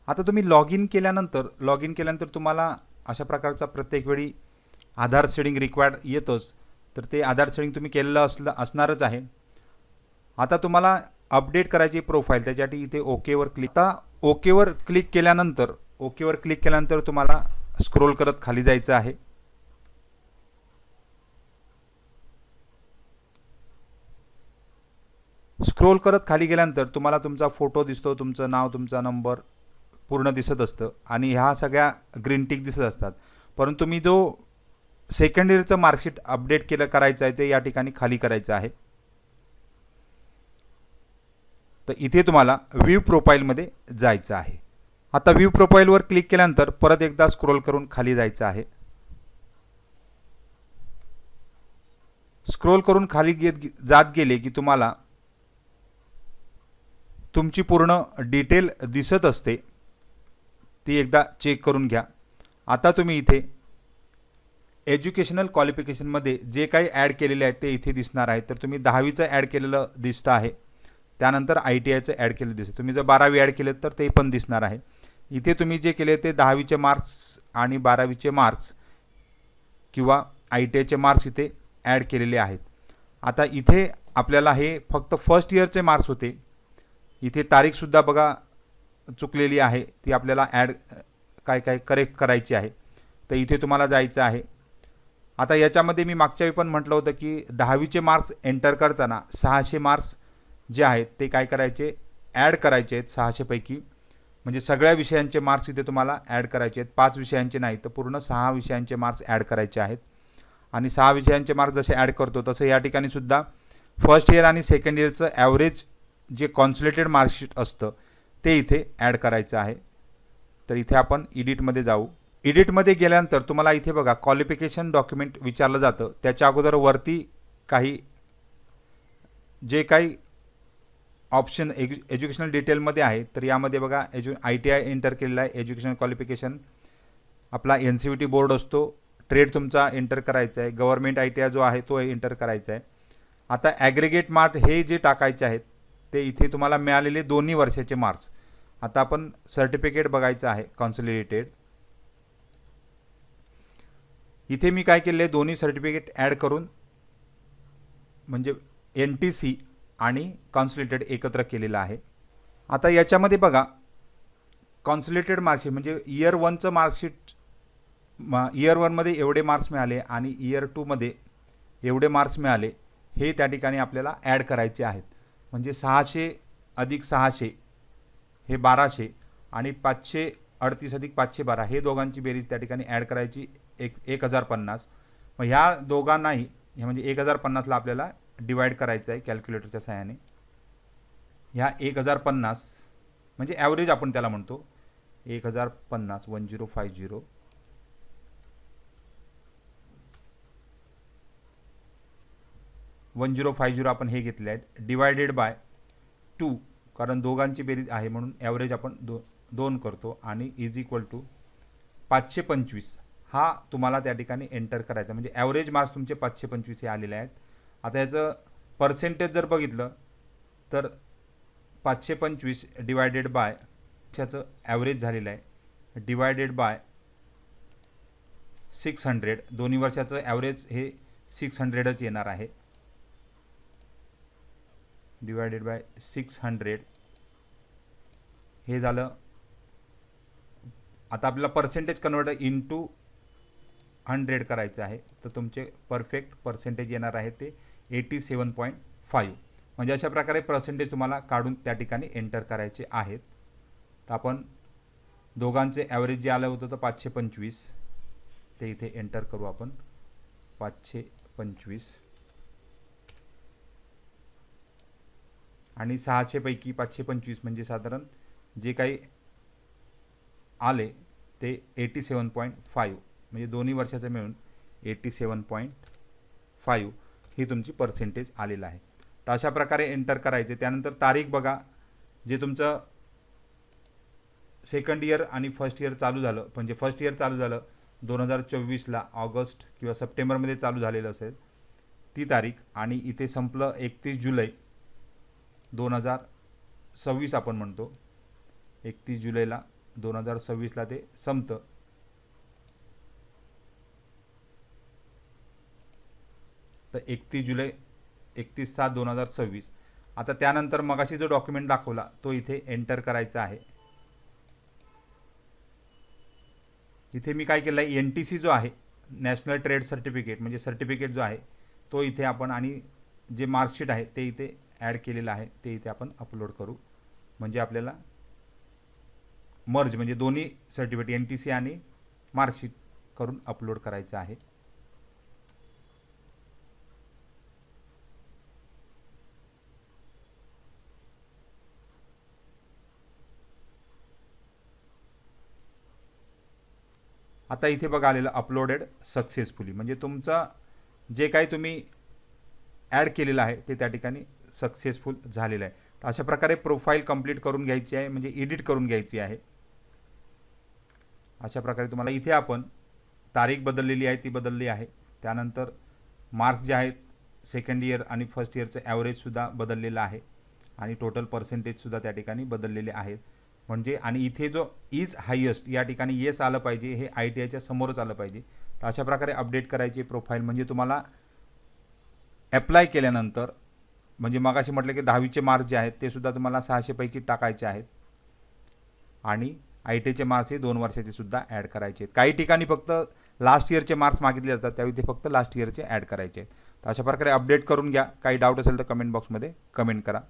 आता तुम्ही log in केल्यानंतर तुम्हाला अशा प्रकारचा प्रत्येक वेळी आधार सेटिंग रिक्वायर्ड येतोच, तर ते आधार सेटिंग तुम्ही केलेलं असणारच आहे. आता तुम्हाला अपडेट करायची प्रोफाईल, त्याच्यासाठी इथे ओकेवर क्लिक. आता ओकेवर क्लिक केल्यानंतर तुम्हाला स्क्रोल करत खाली जायचं आहे. स्क्रोल करत खाली गेल्यानंतर तुम्हाला तुमचा फोटो दिसतो, तुमचं नाव, तुमचा नंबर पूर्ण दिसत असतं आणि ह्या सगळ्या ग्रीन टिक दिसत असतात. परंतु तुम्ही जो सेकंड इयरचं मार्कशीट अपडेट करायचं आहे ते या ठिकाणी खाली करायचं आहे. तर इथे तुम्हाला व्ह्यू प्रोफाईलमध्ये जायचं आहे. आता व्ह्यू प्रोफाईलवर क्लिक केल्यानंतर परत एकदा स्क्रोल करून खाली जायचं आहे. स्क्रोल करून खाली जात गेले की तुम्हाला तुमची पूर्ण डिटेल दिसत असते, ती एकदा चेक करून घ्या. आता तुम्ही इथे एज्युकेशनल क्वालिफिकेशनमध्ये जे काही ॲड केलेले आहे ते इथे दिसणार आहे. तर तुम्ही 10वीचं ॲड केलेलं दिसतं आहे, त्यानंतर ITIचं ॲड केलेलं दिसतं. तुम्ही जर 12वी ॲड केलं तर ते पण दिसणार आहे. इथे तुम्ही जे केले ते 10वीचे मार्क्स आणि 12वीचे मार्क्स किंवा ITIचे मार्क्स इथे ॲड केलेले आहेत. आता इथे आपल्याला हे फक्त फर्स्ट इयरचे मार्क्स होते. इथे तारीखसुद्धा बघा चुकलेली आहे, ती आपल्याला काय करेक्ट करायची आहे. तर इथे तुम्हाला जायचं आहे. आता याच्यामध्ये मी मागच्या वेळी पण म्हटलं होतं की 10वीचे मार्क्स एंटर करताना 600 मार्क्स जे आहेत ते काय करायचे, ॲड करायचे आहेत 600 पैकी. म्हणजे सगळ्या विषयांचे मार्क्स इथे तुम्हाला ॲड करायचे आहेत. 5 विषयांचे नाही तर पूर्ण 6 विषयांचे मार्क्स ॲड करायचे आहेत. आणि 6 विषयांचे मार्क्स जसे ॲड करतो तसं या ठिकाणी सुद्धा फर्स्ट इयर आणि सेकंड इयरचं ॲव्हरेज जे कॉन्सोलिडेटेड मार्कशीट असतं ते इथे ॲड करायचं आहे. तर इथे आपण एडिटमध्ये जाऊ. एडिटमध्ये गेल्यानंतर तुम्हाला इथे बघा क्वालिफिकेशन डॉक्युमेंट विचारलं जातं. त्याच्या अगोदर वरती काही काही ऑप्शन एज्युकेशनल डिटेलमध्ये आहे. तर यामध्ये बघा ITI एंटर केलेला आहे, एज्युकेशनल क्वालिफिकेशन आपला NCVT बोर्ड असतो, ट्रेड तुमचा एंटर करायचा आहे, गव्हर्नमेंट ITI जो आहे तो एंटर करायचा आहे. आता ॲग्रिगेट मार्क हे जे टाकायचे आहेत ते इथे तुम्हाला मिळालेले दोन्ही वर्षाचे मार्क्स. आता आपण सर्टिफिकेट बघायचं आहे कॉन्सोलिडेटेड. इथे मी काय केले, दोन्ही सर्टिफिकेट ॲड करून म्हणजे NTC आणि कॉन्सोलिडेटेड एकत्र केलेलं आहे. आता याच्यामध्ये बघा कॉन्सोलिडेटेड मार्कशीट म्हणजे इयर 1चं मार्कशीट, इयर 1मध्ये एवढे मार्क्स मिळाले आणि इयर 2मध्ये एवढे मार्क्स मिळाले हे त्या ठिकाणी आपल्याला ॲड करायचे आहेत. म्हणजे 600 अधिक 600 हे 1200 आणि 538 अधिक 512 हे दोघांची बेरीज त्या ठिकाणी ॲड करायची 1050. मग ह्या दोघांनाही म्हणजे 1050ला आपल्याला डिवाइड करायचं आहे कॅल्क्युलेटरच्या सहाय्याने. ह्या 1050 म्हणजे ॲव्हरेज आपण त्याला म्हणतो 1050 1050 1050 आपण हे घेतले आहेत डिवायडेड बाय 2, कारण दोघांची बेरीज आहे म्हणून ॲव्हरेज आपण 2 करतो आणि इज इक्वल टू 525 हा तुम्हाला त्या ठिकाणी एंटर करायचा. म्हणजे ॲव्हरेज मार्क्स तुमचे 525 हे आलेले आहेत. आता याचं पर्सेंटेज जर बघितलं तर 525 डिवायडेड बाय ह्याचं ॲव्हरेज झालेलं आहे डिवायडेड बाय 600, दोन्ही वर्षाचं ॲव्हरेज हे 600च येणार आहे. डिवायडेड बाय 600 हे झालं. आता आपल्याला पर्सेंटेज कन्वर्टर इंटू 100 करायचं आहे. तर तुमचे परफेक्ट पर्सेंटेज येणार आहे ते 87.5. म्हणजे अशा प्रकारे पर्सेंटेज तुम्हाला काढून त्या ठिकाणी एंटर करायचे आहेत. तर आपण दोघांचे ॲव्हरेज जे आलं होतं तर 525 ते इथे एंटर करू आपण 525 आणि 600 पैकी 525 म्हणजे साधारण जे काही आले ते 87.5 म्हणजे दोन्ही वर्षाचे मिळून 87.5 ही तुमची पर्सेंटेज आलेलं आहे. तर अशा प्रकारे एंटर करायचे. त्यानंतर तारीख बघा, जे तुमचं सेकंड इयर आणि फर्स्ट इयर चालू झालं, म्हणजे फर्स्ट इयर चालू झालं 2024ला ऑगस्ट किंवा सप्टेंबरमध्ये चालू झालेलं असेल ती तारीख, आणि इथे संपलं 31 जुलै 2026 आपण म्हणतो 31 जुलैला 2026ला ते संपतं. तर 31 जुलै 31/7/2026. आता त्यानंतर मगाशी जो डॉक्युमेंट दाखवला तो इथे एंटर करायचा आहे. इथे मी काय केलं आहे, NTC जो आहे नॅशनल ट्रेड सर्टिफिकेट म्हणजे सर्टिफिकेट जो आहे तो इथे आपण, आणि जे मार्कशीट आहे ते इथे ॲड केलेलं आहे ते इथे आपण अपलोड करू. म्हणजे आपल्याला मर्ज म्हणजे दोन्ही सर्टिफिकेट NTC आणि मार्कशीट करून अपलोड करायचं आहे. आता इथे बघा आलेलं अपलोडेड सक्सेसफुली, म्हणजे तुमचं जे काही तुम्ही ॲड केलेलं आहे ते त्या ठिकाणी सक्सेसफुल झालेलं आहे. तर अशा प्रकारे प्रोफाईल कंप्लीट करून घ्यायची आहे, म्हणजे एडिट करून घ्यायची आहे. अशा प्रकारे तुम्हाला इथे आपण तारीख बदललेली आहे ती बदलली आहे. त्यानंतर मार्क्स जे आहेत सेकंड इयर आणि फर्स्ट इयरचं ॲव्हरेजसुद्धा बदललेलं आहे आणि टोटल पर्सेंटेजसुद्धा त्या ठिकाणी बदललेले आहेत. म्हणजे आणि इथे जो इज हायेस्ट या ठिकाणी येस आलं पाहिजे, हे ITIच्या समोरच आलं पाहिजे. तर अशा प्रकारे अपडेट करायची प्रोफाईल. म्हणजे तुम्हाला ॲप्लाय केल्यानंतर, म्हणजे मगाशी म्हटलं की 10वीचे मार्क्स जे आहेत ते सुद्धा तुम्हाला 600 पैकी टाकायचे आहेत आणि ITIचे मार्क्स हे 2 वर्षाचे सुद्धा ॲड करायचे आहेत. काही ठिकाणी फक्त लास्ट इयरचे मार्क्स मागितले जातात, त्यावेळी ते फक्त लास्ट इयरचे ॲड करायचे आहेत. तर अशा प्रकारे अपडेट करून घ्या. काही डाऊट असेल तर कमेंट बॉक्समध्ये कमेंट करा.